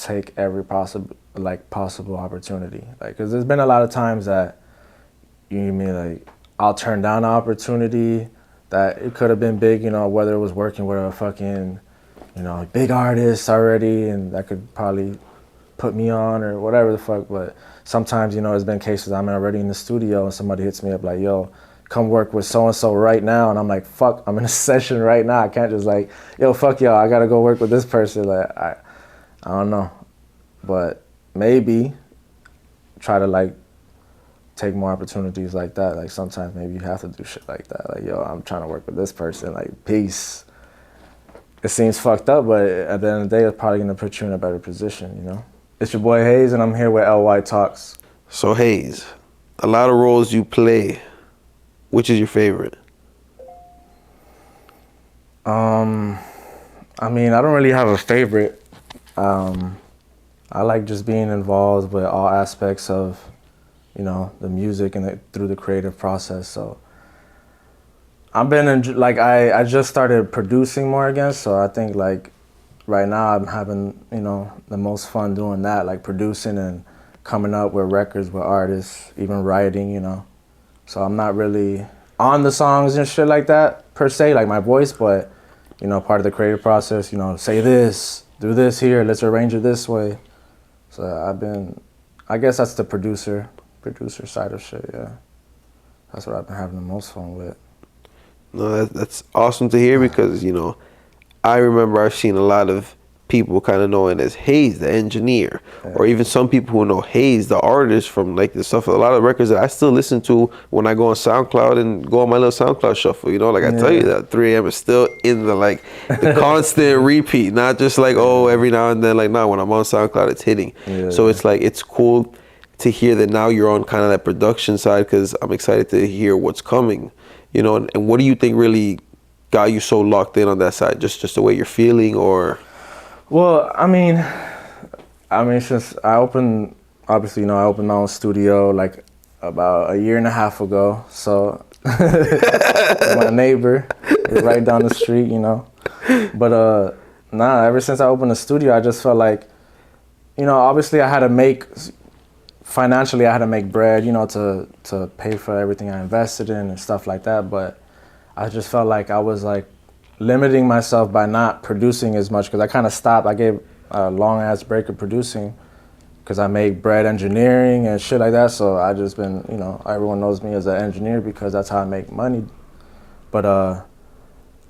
take every possible opportunity. Like, cause there's been a lot of times that you mean like I'll turn down an opportunity that it could have been big, you know, whether it was working with a fucking, you know, big artist already, and that could probably put me on or whatever the fuck. But sometimes, you know, there's been cases I'm already in the studio and somebody hits me up like, yo, come work with so-and-so right now. And I'm like, fuck, I'm in a session right now. I can't just like, yo, fuck y'all, I gotta go work with this person. Like, I don't know. But maybe try to like take more opportunities like that. Like sometimes maybe you have to do shit like that. Like, yo, I'm trying to work with this person, like, peace. It seems fucked up, but at the end of the day, it's probably gonna put you in a better position, you know? It's your boy Haze, and I'm here with LY Talks. So Haze, a lot of roles you play, which is your favorite? I mean, I don't really have a favorite. I like just being involved with all aspects of, you know, the music and through the creative process. So I've been like, I just started producing more again. So I think like right now I'm having, you know, the most fun doing that, like producing and coming up with records with artists, even writing, you know. So I'm not really on the songs and shit like that per se, like my voice, but, you know, part of the creative process, you know, say this, do this here, let's arrange it this way. So I guess that's the producer side of shit, yeah. That's what I've been having the most fun with. No, that's awesome to hear because, you know, I remember I've seen a lot of people kind of knowing as Haze, the engineer, or even some people who know Haze, the artist, from like the stuff, a lot of records that I still listen to when I go on SoundCloud and go on my little SoundCloud shuffle, you know, like I tell you that 3 a.m. is still in the constant repeat, not just like, oh, every now and then, like, no, when I'm on SoundCloud, it's hitting. So it's like, it's cool to hear that now you're on kind of that production side because I'm excited to hear what's coming, you know, and what do you think really got you so locked in on that side? Just the way you're feeling, or? Well, I mean, since I opened, obviously, you know, I opened my own studio like about a year and a half ago. So my neighbor, right down the street, you know. But ever since I opened the studio, I just felt like, you know, obviously I had to make bread, you know, to pay for everything I invested in and stuff like that. But I just felt like I was like limiting myself by not producing as much because I kind of stopped. I gave a long ass break of producing because I make bread engineering and shit like that. So I just been, you know, everyone knows me as an engineer because that's how I make money. But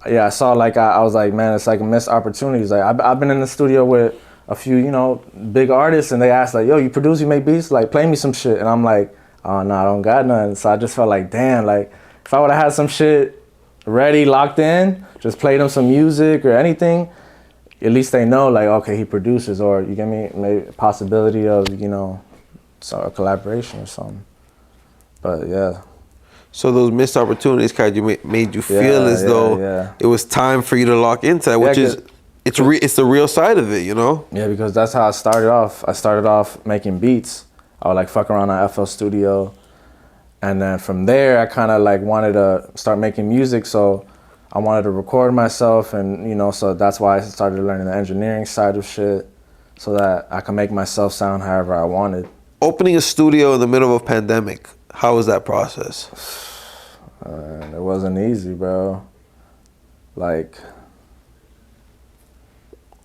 yeah, I saw like, I was like, man, it's like missed opportunities. Like I've been in the studio with a few, you know, big artists and they asked like, yo, you produce, you make beats, like play me some shit. And I'm like, oh no, I don't got none. So I just felt like, damn, like if I would have had some shit ready, locked in, just play them some music or anything, at least they know like, okay, he produces, or you get me, maybe a possibility of, you know, a collaboration or something. But yeah. So those missed opportunities kind of made you feel as though it was time for you to lock into that, which is, it's the real side of it, you know? Yeah, because that's how I started off. I started off making beats. I would like fuck around on FL Studio. And then from there, I kind of like wanted to start making music. So I wanted to record myself, and, you know, so that's why I started learning the engineering side of shit so that I can make myself sound however I wanted. Opening a studio in the middle of a pandemic, how was that process? It wasn't easy, bro. Like,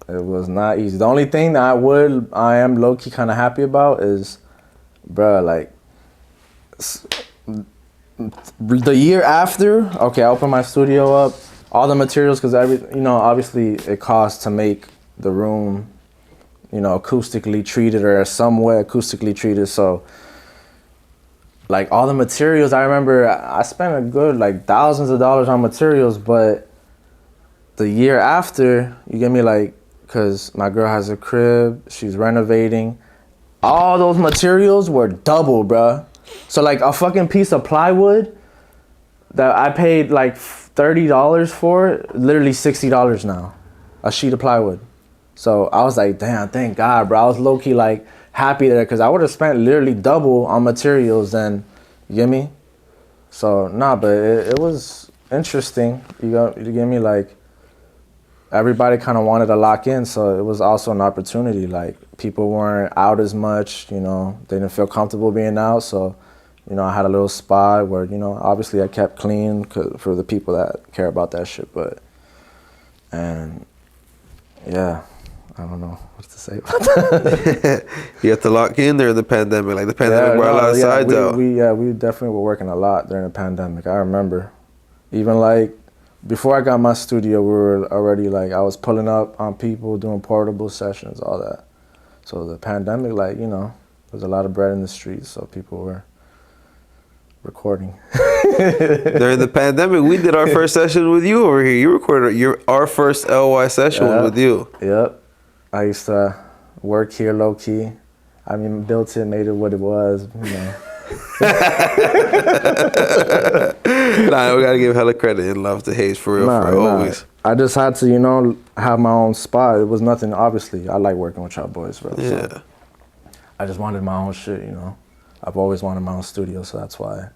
it was not easy. The only thing that I am low-key kind of happy about is, bro, like, the year after, okay, I opened my studio up, all the materials, because you know, obviously it costs to make the room, you know, acoustically treated or some way acoustically treated. So like all the materials, I remember I spent a good like thousands of dollars on materials, but the year after, you get me, like, because my girl has a crib, she's renovating, all those materials were double, bruh. So like a fucking piece of plywood that I paid like $30 for, literally $60 now, a sheet of plywood. So I was like, damn, thank God, bro. I was low-key like happy there because I would have spent literally double on materials then, you get me? So nah, but it was interesting, you get me? Like, everybody kind of wanted to lock in, so it was also an opportunity. Like people weren't out as much, you know, they didn't feel comfortable being out, so you know, I had a little spot where, you know, obviously I kept clean for the people that care about that shit, and yeah, I don't know what to say about that. You have to lock in during the pandemic. Like the pandemic brought a lot of sides out. We definitely were working a lot during the pandemic. I remember, even like before I got my studio, we were already like I was pulling up on people doing portable sessions, all that. So the pandemic, like you know, there's a lot of bread in the streets, so people were recording. During the pandemic, we did our first session with you over here. You recorded our first LY session was with you. Yep. I used to work here low key. I mean, built it, made it what it was, you know. Nah, we gotta give hella credit and love to Haze for real, always. I just had to, you know, have my own spot. It was nothing, obviously. I like working with y'all boys, bro. Yeah. So I just wanted my own shit, you know. I've always wanted my own studio, so that's why,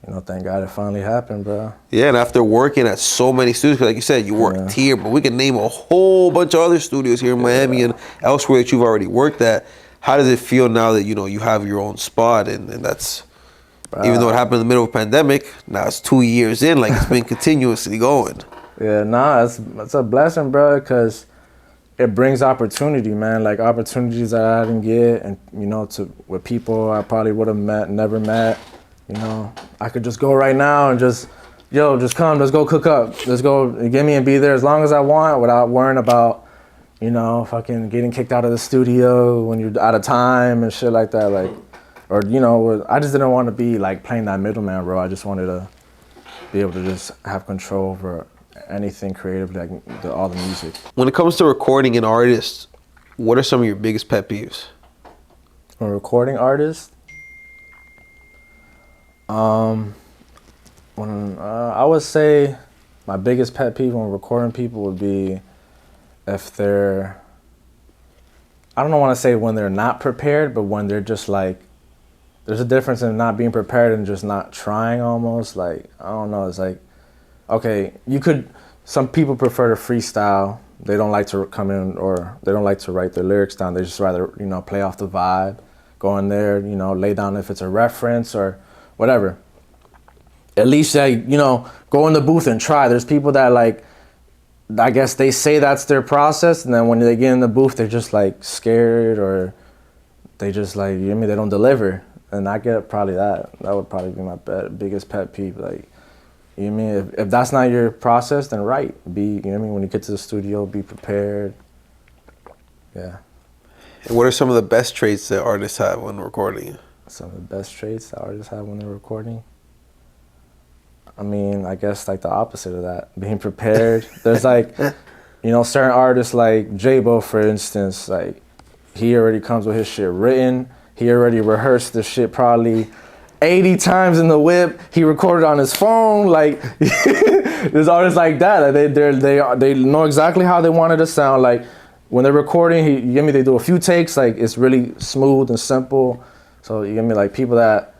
you know, thank God it finally happened, bro. Yeah, and after working at so many studios, 'cause like you said, you worked here, but we can name a whole bunch of other studios here in Miami and elsewhere that you've already worked at. How does it feel now that, you know, you have your own spot and that's, even though it happened in the middle of a pandemic, now it's 2 years in, like it's been continuously going. Yeah, nah, it's a blessing, bro, because it brings opportunity, man. Like opportunities that I didn't get, and you know, with people I probably would have never met. You know, I could just go right now and just come, let's go cook up, let's go get me and be there as long as I want without worrying about, you know, fucking getting kicked out of the studio when you're out of time and shit like that. Like, or you know, I just didn't want to be like playing that middleman, bro. I just wanted to be able to just have control over anything creative, like all the music. When it comes to recording an artist, what are some of your biggest pet peeves? A recording artist, I would say my biggest pet peeve when recording people would be if they're, I don't want to say when they're not prepared, but when they're just like, there's a difference in not being prepared and just not trying almost. Like, I don't know, it's like, okay, some people prefer to freestyle. They don't like to come in or they don't like to write their lyrics down. They just rather, you know, play off the vibe, go in there, you know, lay down if it's a reference or whatever. At least, like, you know, go in the booth and try. There's people that like, I guess they say that's their process, and then when they get in the booth, they're just like scared or they just like, you know what I mean, they don't deliver. And I get probably that. That would probably be my biggest pet peeve. Like, you know what I mean? If that's not your process, then you know what I mean? When you get to the studio, be prepared. Yeah. And what are some of the best traits that artists have when recording? Some of the best traits that artists have when they're recording? I mean, I guess like the opposite of that, being prepared. There's like, you know, certain artists like J-Bo, for instance, like he already comes with his shit written. He already rehearsed the shit probably 80 times in the whip. He recorded on his phone. Like, there's artists like that. They know exactly how they want it to sound. Like when they're recording, you get me, they do a few takes. Like it's really smooth and simple. So you get me, like people that,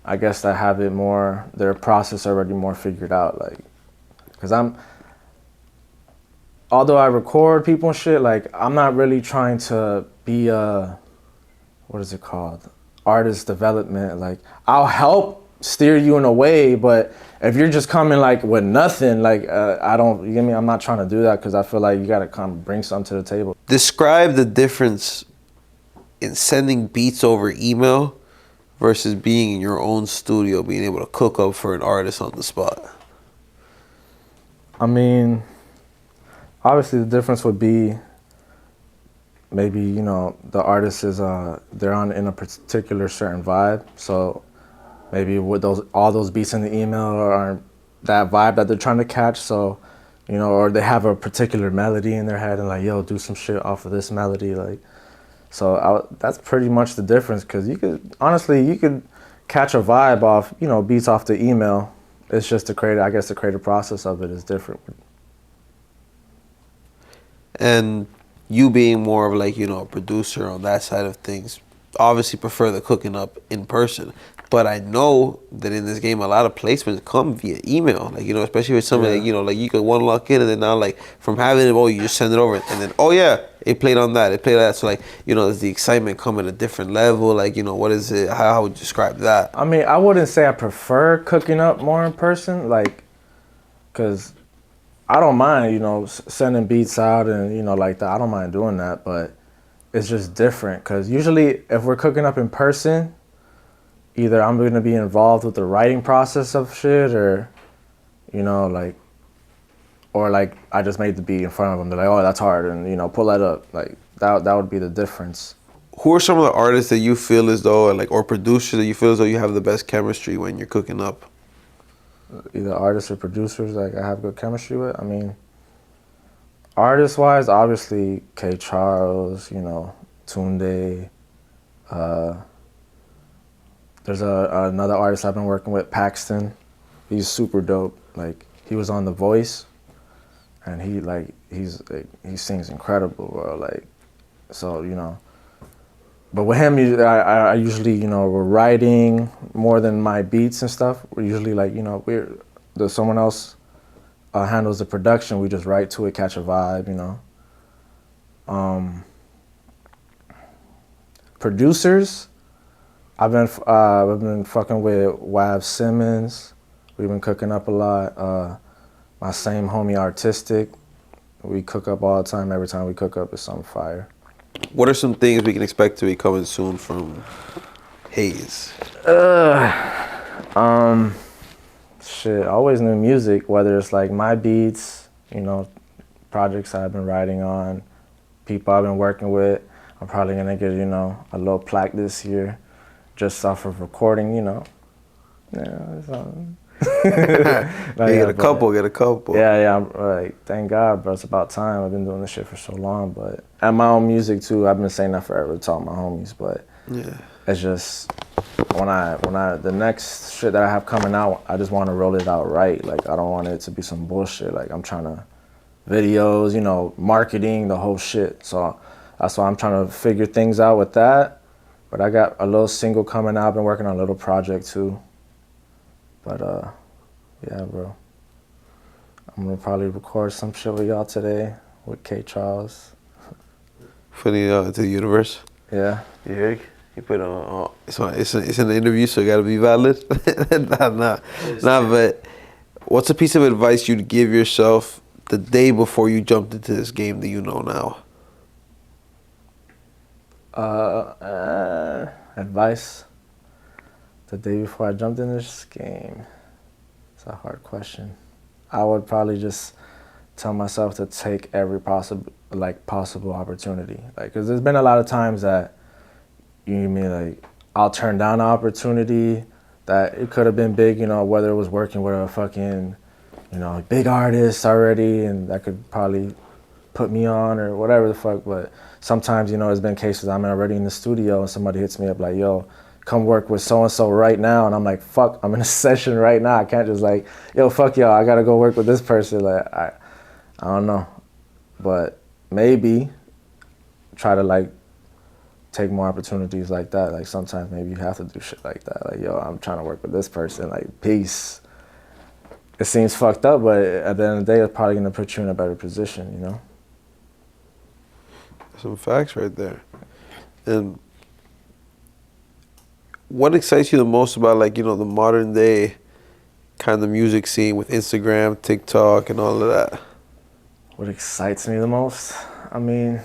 I guess that have it more, their process already more figured out. Like, cause although I record people and shit, like I'm not really trying to be what is it called? Artist development. Like I'll help steer you in a way, but if you're just coming like with nothing, like I don't, you get me? I'm not trying to do that because I feel like you gotta come bring something to the table. Describe the difference in sending beats over email versus being in your own studio, being able to cook up for an artist on the spot. I mean, obviously the difference would be maybe, you know, the artist is they're in a particular certain vibe. So maybe with all those beats in the email are that vibe that they're trying to catch. So, you know, or they have a particular melody in their head and like, yo, do some shit off of this melody, like. So that's pretty much the difference, because you could catch a vibe off, you know, beats off the email. It's just the creative process of it is different. And you being more of like, you know, a producer on that side of things, obviously prefer the cooking up in person. But I know that in this game, a lot of placements come via email. Like, you know, especially with something like, you know, like you could one lock in and then now like from having it, oh, you just send it over and then, oh yeah, it played on that, it played that. So like, you know, does the excitement come at a different level? Like, you know, what is it? How would you describe that? I mean, I wouldn't say I prefer cooking up more in person, like, cause I don't mind, you know, sending beats out and you know like that. I don't mind doing that, but it's just different. Cause usually, if we're cooking up in person, either I'm gonna be involved with the writing process of shit, or you know, like, or like I just made the beat in front of them. They're like, "Oh, that's hard," and you know, pull that up. Like that would be the difference. Who are some of the artists that you feel as though, like, or producers that you feel as though you have the best chemistry when you're cooking up? Either artists or producers, like I have good chemistry with. I mean, artist wise, obviously K Charles, you know, Tunde. Uh, there's another artist I've been working with, Paxton. He's super dope. Like he was on The Voice, and he sings incredible, bro. Like so, you know. But with him, I usually, you know, we're writing more than my beats and stuff. We're usually like, you know, there's someone else handles the production. We just write to it, catch a vibe, you know. Producers, I've been fucking with Wab Simmons. We've been cooking up a lot. My same homie Artistic. We cook up all the time. Every time we cook up, it's some fire. What are some things we can expect to be coming soon from Haze? Shit, always new music, whether it's like my beats, you know, projects I've been writing on, people I've been working with. I'm probably gonna get, you know, a little plaque this year, just off of recording, you know. Yeah, it's, Get a couple. Yeah, I'm like, thank God, bro. It's about time. I've been doing this shit for so long, but and my own music too. I've been saying that forever to all my homies, but yeah, it's just when I the next shit that I have coming out, I just want to roll it out right. Like I don't want it to be some bullshit. Like I'm trying to videos, you know, marketing, the whole shit. So that's why I'm trying to figure things out with that. But I got a little single coming out. I've been working on a little project too. But yeah, bro. I'm gonna probably record some shit with y'all today with K Charles. Putting it out into the universe. Yeah. You hear? You put on. It's an interview, so it gotta be valid. nah. But what's a piece of advice you'd give yourself the day before you jumped into this game that you know now? Advice. The day before I jumped in this game. It's a hard question. I would probably just tell myself to take every possible opportunity. Like, cause there's been a lot of times that I'll turn down an opportunity that it could have been big, you know, whether it was working with a fucking, you know, big artist already, and that could probably put me on or whatever the fuck. But sometimes, you know, there's been cases I'm already in the studio and somebody hits me up like, yo, come work with so-and-so right now. And I'm like, fuck, I'm in a session right now. I can't just like, yo, fuck y'all, I gotta go work with this person. Like, I don't know. But maybe try to like take more opportunities like that. Like sometimes maybe you have to do shit like that. Like, yo, I'm trying to work with this person, like peace. It seems fucked up, but at the end of the day, it's probably gonna put you in a better position, you know? Some facts right there. And what excites you the most about, like, you know, the modern day kind of music scene with Instagram, TikTok, and all of that? What excites me the most? I mean,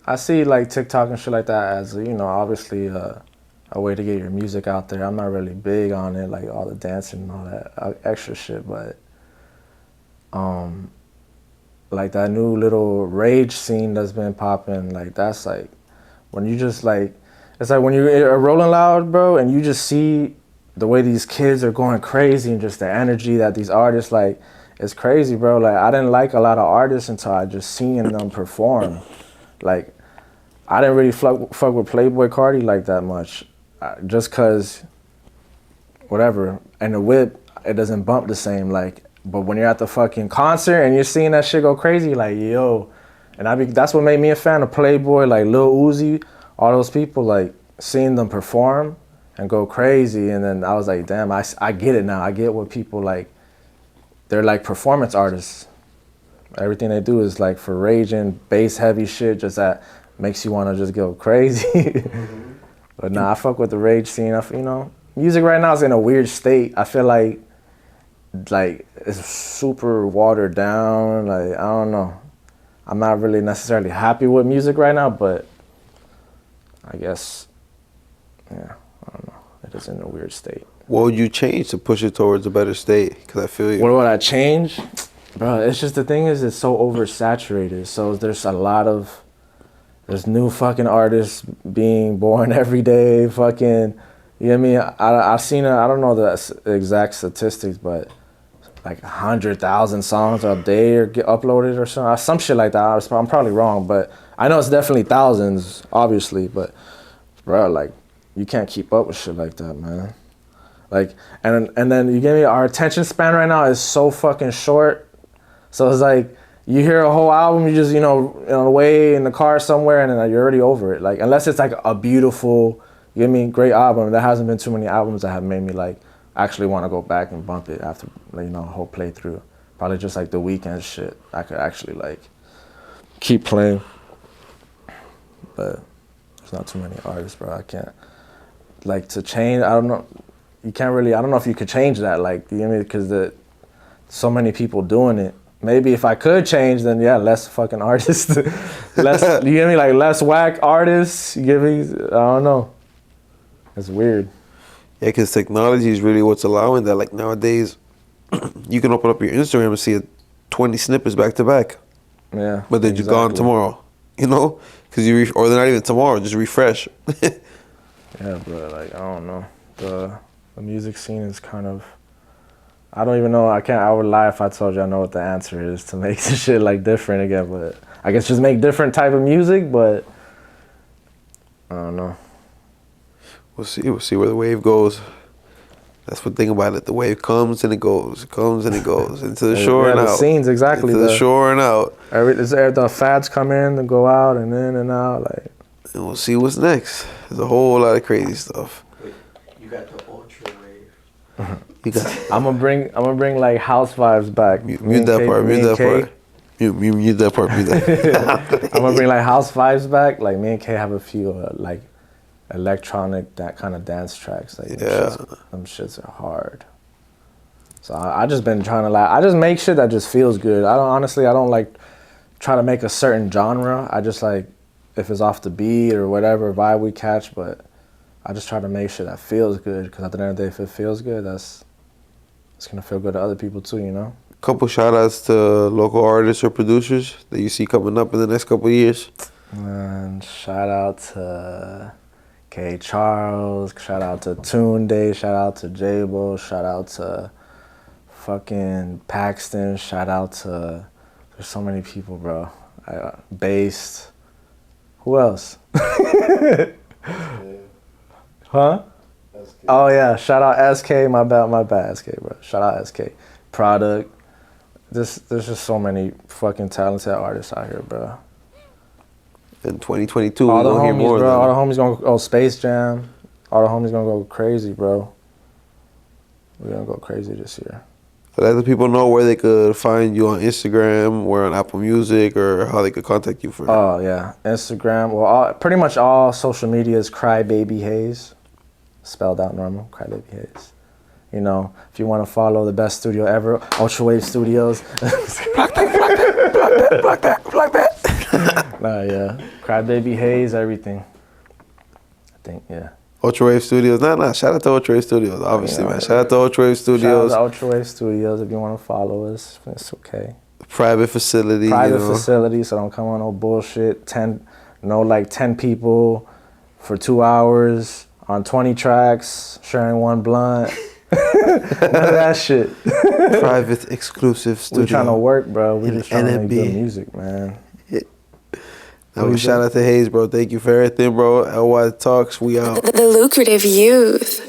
I see like TikTok and shit like that as, you know, obviously a way to get your music out there. I'm not really big on it, like all the dancing and all that extra shit, but like that new little rage scene that's been popping, like that's like when you just like, it's like when you're rolling loud, bro, and you just see the way these kids are going crazy and just the energy that these artists, like, it's crazy, bro. Like, I didn't like a lot of artists until I just seen them perform. Like, I didn't really fuck with Playboy Cardi like that much, just cause, whatever. And the whip, it doesn't bump the same. Like, but when you're at the fucking concert and you're seeing that shit go crazy, like, yo, and that's what made me a fan of Playboy, like Lil Uzi. all those people, like, seeing them perform and go crazy, and then I was like, damn, I get it now. I get what people, like, they're like performance artists. Everything they do is like for raging, bass heavy shit, just that makes you want to just go crazy. Mm-hmm. But nah, I fuck with the rage scene. You know, music right now is in a weird state. I feel like it's super watered down. Like, I don't know. I'm not really necessarily happy with music right now, but I guess, yeah, I don't know. It is in a weird state. What would you change to push it towards a better state? Because I feel you. What would I change? Bro, it's just the thing is it's so oversaturated. So there's new fucking artists being born every day. Fucking, you know what I mean? I've seen I don't know the exact statistics, but like 100,000 songs a day or get uploaded or some shit like that. I'm probably wrong, but I know it's definitely thousands, obviously. But bro, like, you can't keep up with shit like that, man. Like, and then you get me. Our attention span right now is so fucking short. So it's like you hear a whole album, you just, on the way in the car somewhere, and then you're already over it. Like, unless it's like a beautiful, you get me, great album. There hasn't been too many albums that have made me like actually want to go back and bump it after, a whole playthrough. Probably just like the Weeknd shit. I could actually like keep playing, but there's not too many artists, bro. I can't like to change. I don't know. You can't really. I don't know if you could change that. Like, you know what I mean? Because so many people doing it. Maybe if I could change, then yeah, less fucking artists, less. You get me? Like less whack artists. You get me? I don't know. It's weird. Yeah, because technology is really what's allowing that. Like nowadays, you can open up your Instagram and see 20 snippets back to back. Yeah. But then you're gone tomorrow. Because or they're not even tomorrow. Just refresh. Yeah, bro. Like, I don't know. The music scene is kind of. I don't even know. I would lie if I told you I know what the answer is to make this shit like different again. But I guess just make different type of music. But I don't know. We'll see. We'll see where the wave goes. That's the thing about it. The wave comes and it goes. It comes and it goes into the shore and out. The scenes, exactly. Into the shore and out. The fads come in and go out and in and out. Like. And we'll see what's next. There's a whole lot of crazy stuff. Wait, you got the ultra wave. I'm gonna bring like house vibes back. Mute that part. Mute that part. Mute that part. I'm gonna bring like house vibes back. Like, me and Kay have a few like electronic, that kind of dance tracks. Like, them shits are hard. So I just been trying to I just make shit that just feels good. I don't like try to make a certain genre. I just like, if it's off the beat or whatever vibe we catch, but I just try to make sure that feels good, because at the end of the day, if it feels good, it's gonna feel good to other people too, Couple shout outs to local artists or producers that you see coming up in the next couple of years. And shout out to K. Charles, shout out to Tunde, shout out to Jabo, shout out to fucking Paxton, shout out to, there's so many people, bro. Based. Who else? Huh? SK. Oh yeah, shout out SK, my bad SK, bro. Shout out SK. Product. There's just so many fucking talented artists out here, bro. In 2022, all the we'll hear homies, more bro. All the homies gonna go Space Jam. All the homies gonna go crazy, bro. We're gonna go crazy this year. So let the people know where they could find you on Instagram, or on Apple Music, or how they could contact you for. Oh yeah, Instagram. Well, pretty much all social media is Crybaby Haze, spelled out normal. Crybaby Haze. If you want to follow the best studio ever, Ultrawave Studios. Block that. Nah, yeah. Crybaby Haze, everything. I think, yeah. Ultrawave Studios. Nah. Shout out to Ultrawave Studios, obviously, man. Shout out to Ultrawave Studios. Shout out to Ultrawave Studios. If you want to follow us, it's okay. Private facility. Facility, so don't come on no bullshit. 10 people for 2 hours on 20 tracks, sharing one blunt. None of that shit. Private, exclusive studio. We trying to work, bro. We just trying to make NMB. good music, man. Shout out to Haze, bro. Thank you for everything, bro. LY Talks, we out. The lucrative youth.